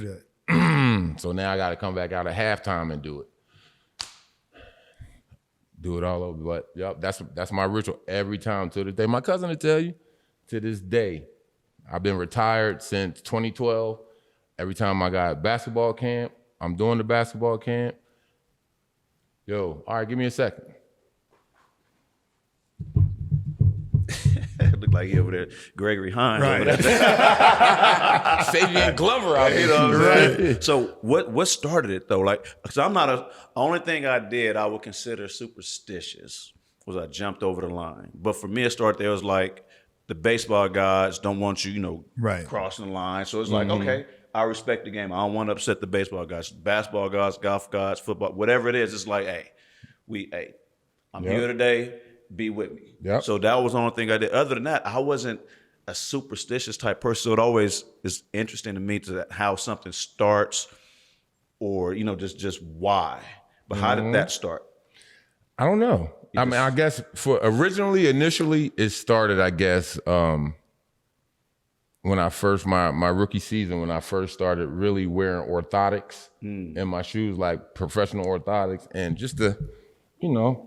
that. so now I got to come back out at halftime and do it. Do it all over. But yep, that's my ritual every time to this day. My cousin will tell you, to this day, I've been retired since 2012. Every time I got basketball camp, I'm doing the basketball camp. Yo, all right, give me a second. Look like he over there, Gregory Hines. Right. Over there. Fabian Glover out here. You know what I'm saying? So what started it though? Like, because I'm not only thing I did I would consider superstitious was I jumped over the line. But for me, it started there. It was like the baseball gods don't want you, Right. crossing the line. So it's like, okay, I respect the game. I don't want to upset the baseball gods, basketball gods, golf gods, football, whatever it is. It's like, hey, I'm here today. Be with me. Yep. So that was the only thing I did. Other than that, I wasn't a superstitious type person. So it always is interesting to me how something starts, or just why. But how did that start? I don't know. I guess initially it started, I guess, when I first, my rookie season, when I first started really wearing orthotics in my shoes, like professional orthotics, and just to,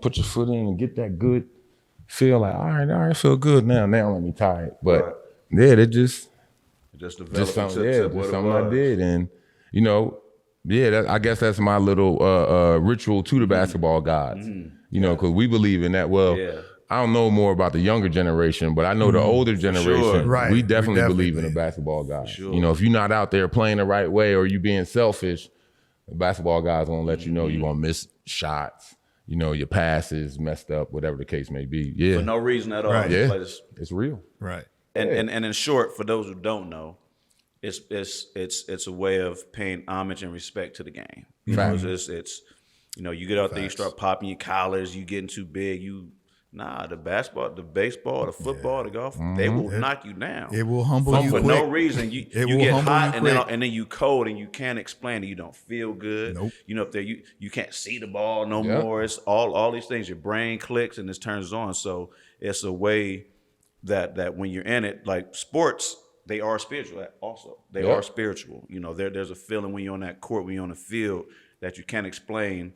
put your foot in and get that good feel, like, all right, I feel good now let me tie it. But it just developed something, into what just it something I was. did. And, I guess that's my little ritual to the basketball gods, because we believe in that. Well, I don't know more about the younger generation, but I know the older generation, Sure. Right. we definitely We believe in the definitely. basketball gods. Sure. If you're not out there playing the right way or you being selfish, the basketball guys gonna let you know you're gonna miss shots, your passes messed up, whatever the case may be. Yeah. For no reason at all. Right. Yeah. Like It's real. Right. And in short, for those who don't know, it's a way of paying homage and respect to the game. Fact. It's you get out there, you start popping your collars, you getting too big, the basketball, the baseball, the football, the golf, they will knock you down. It will humble you for quick. no reason. You It will get humble hot you quick. and then you cold and you can't explain it. You don't feel good. Nope. If you can't see the ball no Yep. more. It's all these things. Your brain clicks and it turns on. So it's a way that when you're in it, like sports, they are spiritual also. They Yep. are spiritual. There's a feeling when you're on that court, when you're on the field, that you can't explain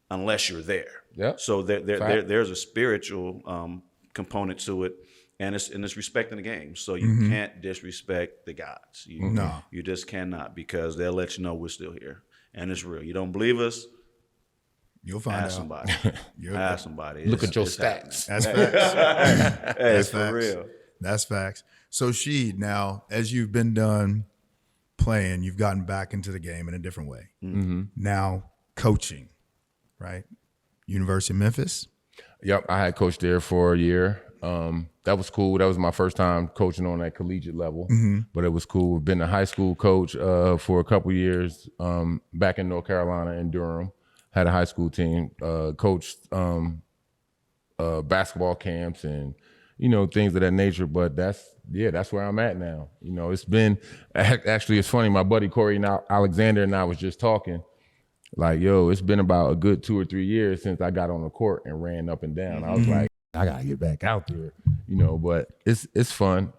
unless you're there. Yep. So Fact. there's a spiritual component to it, and it's respecting the game. So you can't disrespect the gods. No. You just cannot, because they'll let you know we're still here, and it's real. You don't believe us? You'll find Ask out. somebody. Ask somebody. Look at your it's stats. That's facts. Hey, it's for facts. real. That's facts. So Sheed, now as you've been done playing, you've gotten back into the game in a different way. Now coaching, right? University of Memphis. Yep, I had coached there for a year. That was cool. That was my first time coaching on that collegiate level, but it was cool. Been a high school coach for a couple years back in North Carolina in Durham. Had a high school team, coached basketball camps and things of that nature. But that's where I'm at now. It's been actually, it's funny. My buddy Corey Alexander and I was just talking. Like, it's been about a good 2 or 3 years since I got on the court and ran up and down. I was like, I gotta get back out there, But it's fun.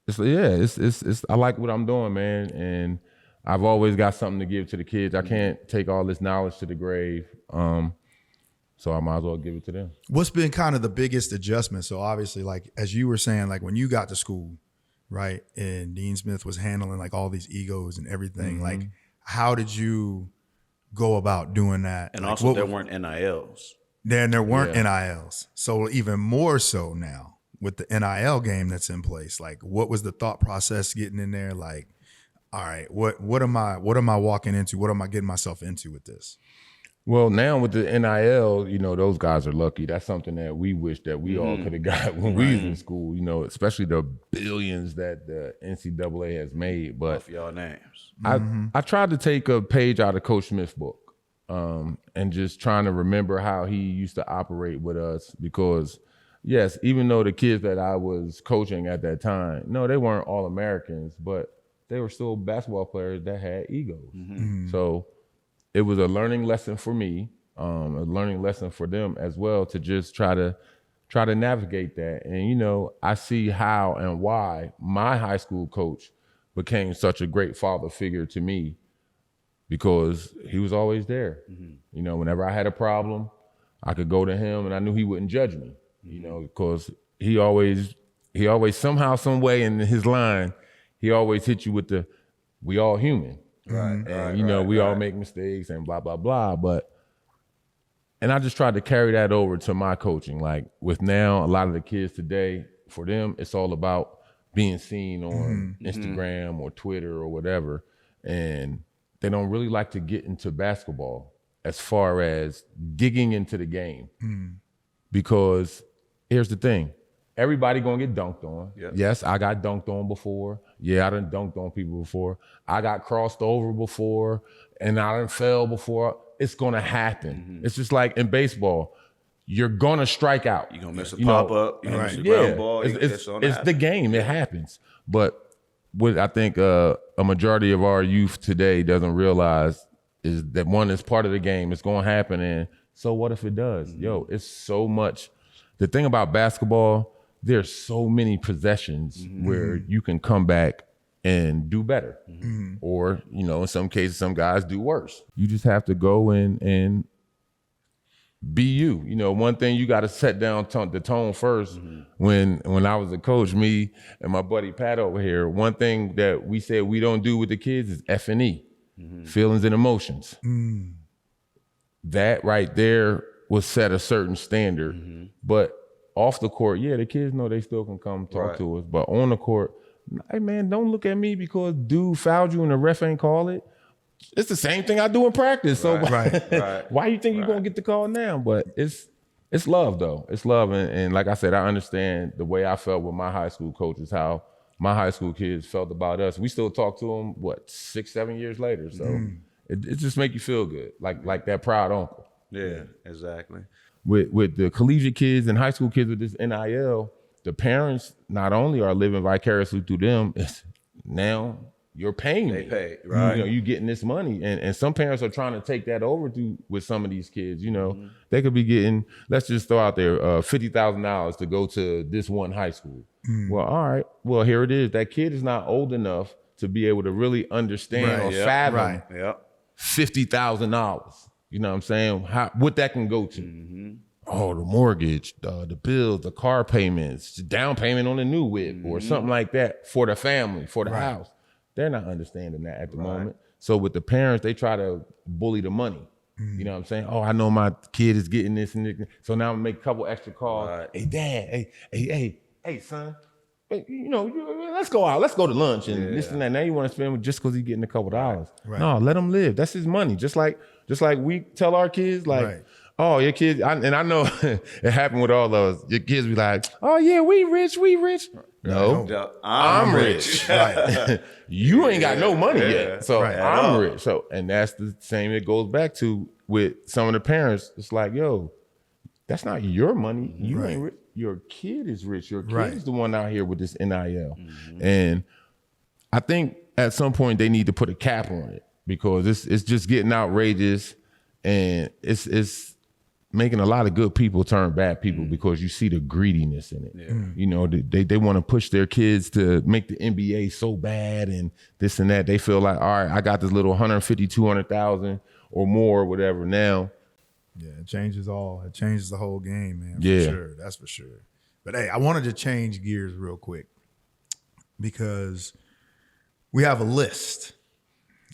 It's I like what I'm doing, man, and I've always got something to give to the kids. I can't take all this knowledge to the grave. So I might as well give it to them. What's been kind of the biggest adjustment? So obviously, like as you were saying, like when you got to school, right, and Dean Smith was handling like all these egos and everything, like how did you go about doing that? And like, also there weren't NILs. Then there weren't NILs. So even more so now with the NIL game that's in place, like what was the thought process getting in there? Like, all right, what am I walking into? What am I getting myself into with this? Well, now with the NIL, you know, those guys are lucky. That's something that we wish that we all could have got when we was in school, you know, especially the billions that the NCAA has made. But Off y'all names. I tried to take a page out of Coach Smith's book and just trying to remember how he used to operate with us because, yes, even though the kids that I was coaching at that time, no, they weren't all Americans, but they were still basketball players that had egos. So it was a learning lesson for me, a learning lesson for them as well to just try to navigate that. And, you know, I see how and why my high school coach became such a great father figure to me because he was always there. You know, whenever I had a problem, I could go to him and I knew he wouldn't judge me, you know, because he always somehow, some way in his line, he always hit you with the, we all human. Right. And, you know, we all make mistakes and blah, blah, blah. And I just tried to carry that over to my coaching. Like with now, a lot of the kids today, for them, it's all about being seen on Instagram or Twitter or whatever. And they don't really like to get into basketball as far as digging into the game. Because here's the thing. Everybody gonna get dunked on. Yep. Yes, I got dunked on before. Yeah, I done dunked on people before. I got crossed over before, and I done fell before. It's gonna happen. It's just like in baseball, you're gonna strike out. You're gonna miss a pop-up, you're gonna miss a ground ball. It's the game, it happens. But what I think a majority of our youth today doesn't realize is that one is part of the game. It's gonna happen, and so what if it does? Yo, it's so much. The thing about basketball, there's so many possessions where you can come back and do better. Or, you know, in some cases, some guys do worse. You just have to go in and be you. You know, one thing you got to set down the tone first. When I was a coach, me and my buddy Pat over here, one thing that we said we don't do with the kids is F&E, feelings and emotions. That right there will set a certain standard. But off the court, yeah, the kids know they still can come talk to us. But on the court, hey, man, don't look at me because dude fouled you and the ref ain't call it. It's the same thing I do in practice. So why you think you're going to get the call now? But it's love, though. It's love. And like I said, I understand the way I felt with my high school coaches, how my high school kids felt about us. We still talk to them, 6-7 years later. So it just make you feel good, like that proud uncle. Yeah, exactly. With the collegiate kids and high school kids with this NIL, the parents not only are living vicariously through them, it's now you're paying me. They pay, right? You know, you getting this money, and some parents are trying to take that over with some of these kids. You know, they could be getting, let's just throw out there, $50,000 to go to this one high school. Well, all right. Well, here it is. That kid is not old enough to be able to really understand or fathom $50,000. You know what I'm saying? What that can go to. Oh, the mortgage, the bills, the car payments, down payment on a new whip or something like that for the family, for the house. They're not understanding that at the moment. So with the parents, they try to bully the money. You know what I'm saying? Oh, I know my kid is getting this and this. So now I'm gonna make a couple extra calls. Hey, dad, hey, son. You know, let's go out. Let's go to lunch and this and that. Now you want to spend just because he's getting a couple dollars. No, let him live. That's his money. Just like we tell our kids, like, oh, your kids, and I know it happened with all of us. Your kids be like, oh yeah, we rich. No, I'm rich. You ain't got no money yet, so I'm rich. So, and that's the same. It goes back to with some of the parents. It's like, yo, that's not your money. You ain't rich. Your kid is rich. Your kid is the one out here with this NIL. And I think at some point they need to put a cap on it because it's just getting outrageous and it's making a lot of good people turn bad people because you see the greediness in it. You know, they want to push their kids to make the NBA so bad and this and that. They feel like, all right, I got this little 150, 200,000 or more or whatever now. Yeah, it changes all. It changes the whole game, man. For Yeah. sure. That's for sure. But hey, I wanted to change gears real quick because we have a list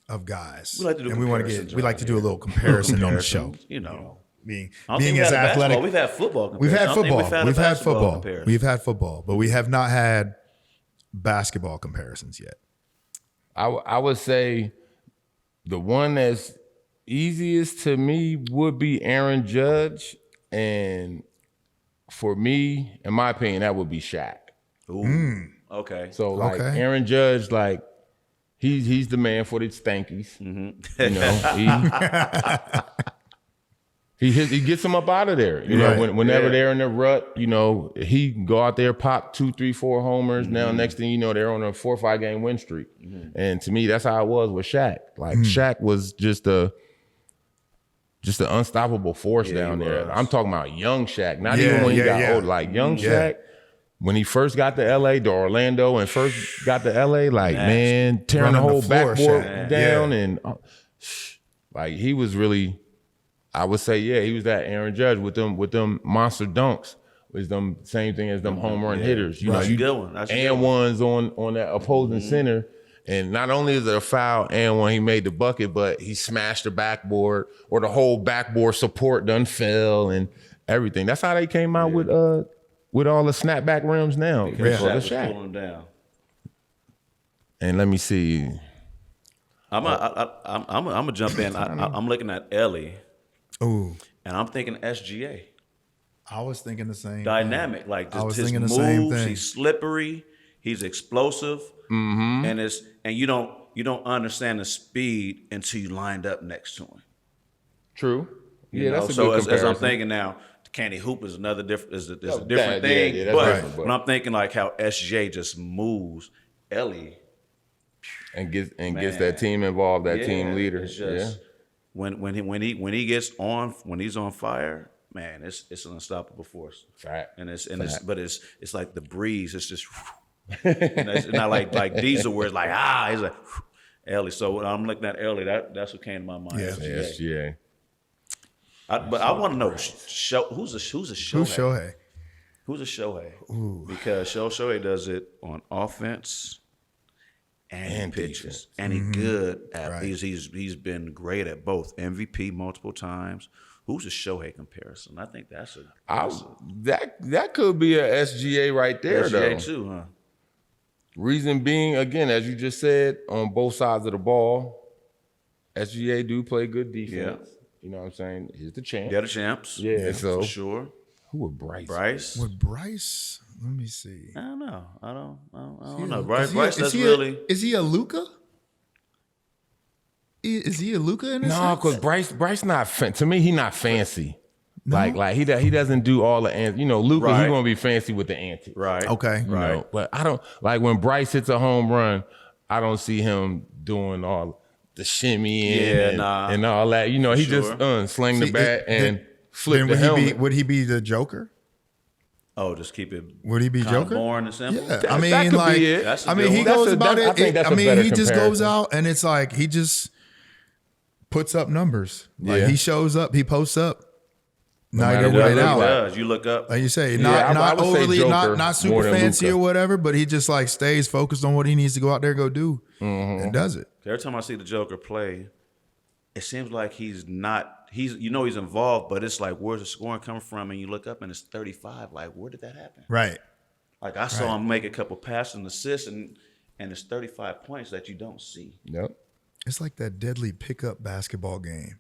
of guys. We like to do and we want to comparisons get we like around to do a here. little comparison on the show. You know. Being I don't think as we've had athletic. basketball. We've had football. We've had comparison. I don't think football. We've a had basketball football. comparison. We've had football, but we have not had basketball comparisons yet. I would say the one that's easiest to me would be Aaron Judge, and for me, in my opinion, that would be Shaq. Ooh. Okay. So like Okay. Aaron Judge, like he's the man for the stankies. You know, he gets them up out of there. You know, Right. whenever they're in the rut, you know, he can go out there, pop 2, 3, 4 homers. Now next thing you know, they're on a 4 or 5 game win streak. And to me, that's how it was with Shaq. Like Shaq was just an unstoppable force down there. I'm talking about young Shaq, not even when he got old. Like young Shaq, when he first got to LA, to Orlando, and first got to LA, like man, tearing the Running the whole floor, backboard Shaq. down, and like he was really, I would say, he was that Aaron Judge with them monster dunks. Was them same thing as them home run hitters. You That's know, a good one. That's a good and ones on that opposing center. And not only is it a foul and when he made the bucket, but he smashed the backboard or the whole backboard support done fell and everything. That's how they came out with all the snapback rims now. Because For the Shaq was Shaq. pulling them down. And let me see. I'm gonna jump in. I'm looking at Ellie, Ooh, and I'm thinking SGA. I was thinking the same. Dynamic, like I was his thinking the moves. same thing. He's slippery. He's explosive, and you don't understand the speed until you lined up next to him. True. You Yeah, know? that's a So good as I'm comparison. thinking now, Candy Hoop is another different is a different yeah, thing. yeah, that's but different, but- when I'm thinking like how SGA just moves, Ellie. and gets Man. that team involved, that Yeah, team leader. It's just when he gets on when he's on fire, man, it's an unstoppable force. Fact. It's like the breeze. It's just it's not like Diesel where it's like he's like Ellie. So when I'm looking at Ellie, that's what came to my mind. Yeah. SGA. SGA. But I want to know who's a Shohei? Who's Shohei? Who's a Shohei? Because Shohei does it on offense and he pitches, defense. and he's good at. Right. He's been great at both. MVP multiple times. Who's a Shohei comparison? I think that's That could be a SGA right there, though. SGA too, huh? Reason being, again, as you just said, on both sides of the ball, SGA do play good defense. You know what I'm saying? He's the champ. They're the champs. Yeah, so for sure. who would Bryce? Bryce. With Bryce, let me see. I don't know. I don't Is know. he- Bryce. is he- Bryce. is That's he really. Is he a Luka? Is he a Luka in this? No, because Bryce not to me, he not fancy. Like he doesn't do all the Luka, Right. he gonna be fancy with the antics. Right. Okay. You know, but I don't like when Bryce hits a home run, I don't see him doing all the shimmy and all that. You know, he Sure. just sling the See, bat and flip Then the helmet. would he be the Joker? Oh, just keep it. Would he be kind of Joker? boring and simple. Yeah, That I mean, could like, be it. That's a I good mean, he one. goes That's a- about that- I think it. that's I a mean, better he just goes comparison. out and it's like he just puts up numbers. Like Yeah. he shows up, he posts up, night matter in, what night it He out. does. You look up. Like you say, I not would say overly, Joker not super more than fancy Luka. or whatever, but he just like stays focused on what he needs to go out there and go do, Mm-hmm. and does it. Every time I see the Joker play, it seems like he's not. He's he's involved, but it's like where's the scoring coming from? And you look up and it's 35. Like where did that happen? Right. Like I saw him make a couple passes and assists, and it's 35 points that you don't see. Yep. It's like that deadly pickup basketball game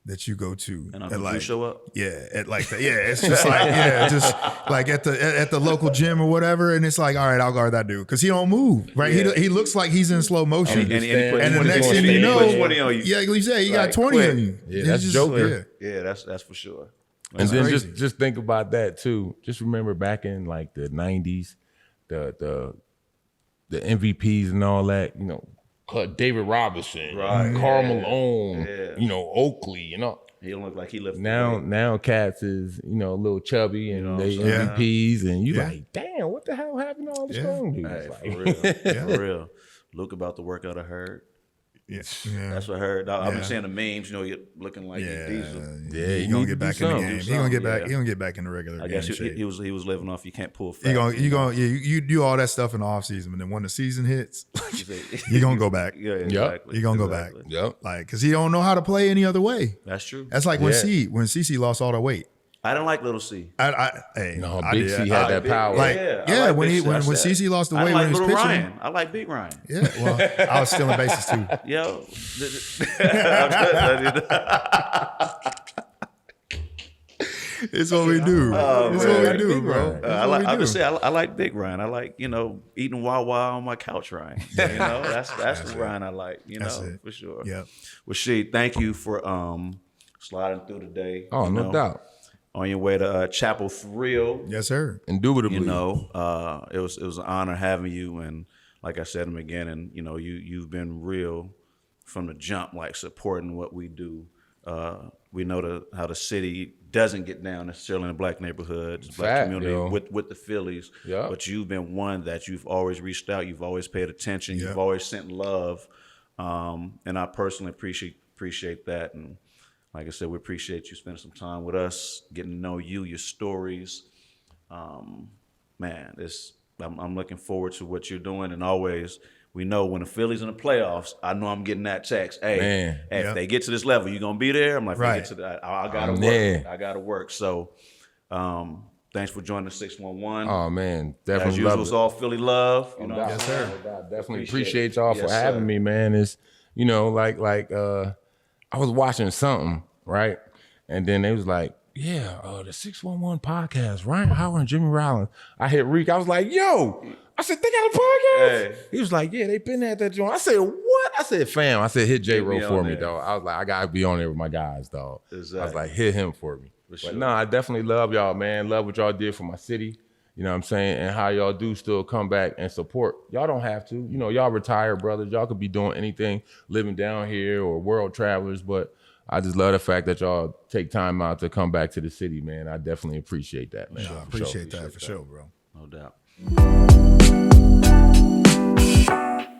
that you go to. And at Uncle Drew show up. Yeah, at like the, it's just like just like at the local gym or whatever, and it's like, all right, I'll guard that dude because he don't move, right? Yeah. He looks like he's in slow motion, And he put and the 20 next on thing you. you He know, put 20 on you. yeah, you say he got Like, 20 quick. on you. Yeah, It's that's Joker. yeah. Yeah, that's for sure. And then crazy. just think about that too. Just remember back in like the 90s, the MVPs and all that, David Robinson, Right. Karl Malone, Yeah. Oakley, He don't look like he lifted. Now cats is, a little chubby and know they what I'm saying? MVPs and you Yeah. like, damn, what the hell happened to all the Yeah. strong dudes? Hey, Like, for real, for real. Luke about to work out a herd. Yeah. That's what I heard. I've been Yeah. seeing the memes. You know, you're looking like Yeah, Diesel. he gonna get back in the game. He gonna get back. Yeah. He gonna get back in the regular I game guess shape. he was living off. You can't pull fat. You do all that stuff in the off season, but then when the season hits, he gonna go back. Yeah, exactly. He gonna go back. Like, cause he don't know how to play any other way. That's true. That's like when CeCe lost all the weight. I didn't like Little C. Big C had that power. Like, I like when Big C. when I said- CeCe lost the I weight like when he was Little pitching. Ryan. I like Big Ryan. Yeah, well, I was stealing bases too. Yo. It's what we do. It's what we do, bro. I would say I like Big Ryan. I like, eating Wawa on my couch Ryan. That's the Ryan I like, for sure. Yeah. Well, Sheed, thank you for sliding through today. Oh, no doubt. On your way to Chapel Thrill. Yes, sir. Indubitably. It was an honor having you, and like I said again, and you've been real from the jump, like supporting what we do. We know how the city doesn't get down necessarily in the black neighborhoods, black community with the Phillies. Yeah. But you've been one that you've always reached out, you've always paid attention, you've always sent love, and I personally appreciate that. And like I said, we appreciate you spending some time with us, getting to know you, your stories. Man, I'm looking forward to what you're doing, and always. We know when the Phillies in the playoffs, I know I'm getting that text. Hey, if they get to this level, you gonna be there? I'm like, right. Get to that. I gotta work. I gotta work. So, thanks for joining the 611. Oh man, definitely as usual, love it's it. all Philly love. Yes, sir. Definitely appreciate y'all for having me, man. It's I was watching something, right? And then they was like, the 611 podcast, Ryan Howard and Jimmy Rollins. I hit Reek. I was like, yo, I said, they got a podcast? Hey. He was like, yeah, they been at that joint. I said, what? I said, fam. I said, hit J-Ro for me, there. dog. I was like, I got to be on there with my guys, dog. Exactly. I was like, hit him for me. Sure. But no, I definitely love y'all, man. Love what y'all did for my city. You know what I'm saying? And how y'all do still come back and support. Y'all don't have to. Y'all retired brothers. Y'all could be doing anything, living down here or world travelers. But I just love the fact that y'all take time out to come back to the city, man. I definitely appreciate that, man. I appreciate that for sure, bro. No doubt.